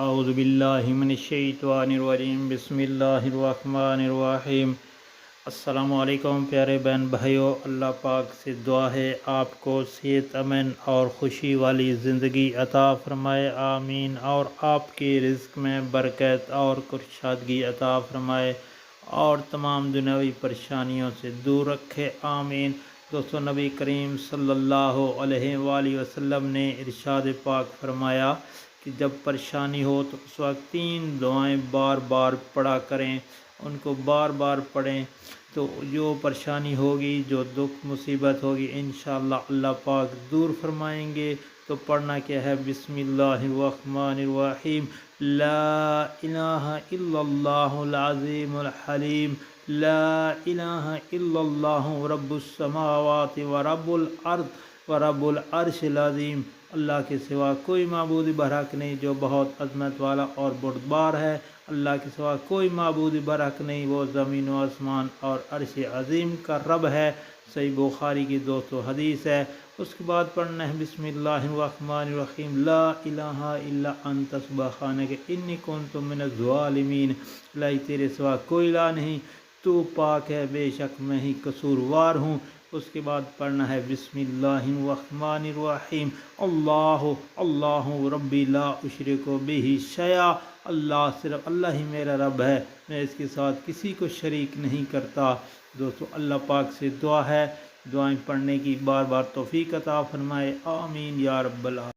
اعوذ باللہ من الشیطان الرجیم بسم اللہ الرحمن الرحیم۔ السلام علیکم پیارے بہن بھائیوں، اللہ پاک سے دعا ہے آپ کو صحت، امن اور خوشی والی زندگی عطا فرمائے، آمین۔ اور آپ کے رزق میں برکت اور کشادگی عطا فرمائے اور تمام دنیاوی پریشانیوں سے دور رکھے، آمین۔ دوستو، نبی کریم صلی اللہ علیہ وآلہ وسلم نے ارشاد پاک فرمایا کہ جب پریشانی ہو تو اس وقت 3 دعائیں بار بار پڑھا کریں، ان کو بار بار پڑھیں تو جو پریشانی ہوگی، جو دکھ مصیبت ہوگی، انشاءاللہ اللہ پاک دور فرمائیں گے۔ تو پڑھنا کیا ہے؟ بسم اللہ الرحمن الرحیم، لا الہ الا اللہ العظیم الحلیم، لا الہ الا اللہ رب السماوات و رب الارض و رب العرش العظیم۔ اللہ کے سوا کوئی معبود برحق نہیں جو بہت عظمت والا اور بردبار ہے۔ اللہ کے سوا کوئی معبود برحق نہیں، وہ زمین و آسمان اور عرش عظیم کا رب ہے۔ صحیح بخاری کی دوستو حدیث ہے۔ اس کے بعد پڑھنا ہے بسم اللہ الرحمن الرحیم، لا الہ الا انت سبحانک انی کنت من الظالمین۔ اللہ تیرے سوا کوئی الہ نہیں، تو پاک ہے، بے شک میں ہی قصوروار ہوں۔ اس کے بعد پڑھنا ہے بسم اللہ الرحمن الرحیم، اللہ اللہ ربی لا اشرک بہ شیئا۔ اللہ، صرف اللہ ہی میرا رب ہے، میں اس کے ساتھ کسی کو شریک نہیں کرتا۔ دوستو، اللہ پاک سے دعا ہے دعائیں پڑھنے کی، بار بار توفیق عطا فرمائے، آمین یا رب العالمین۔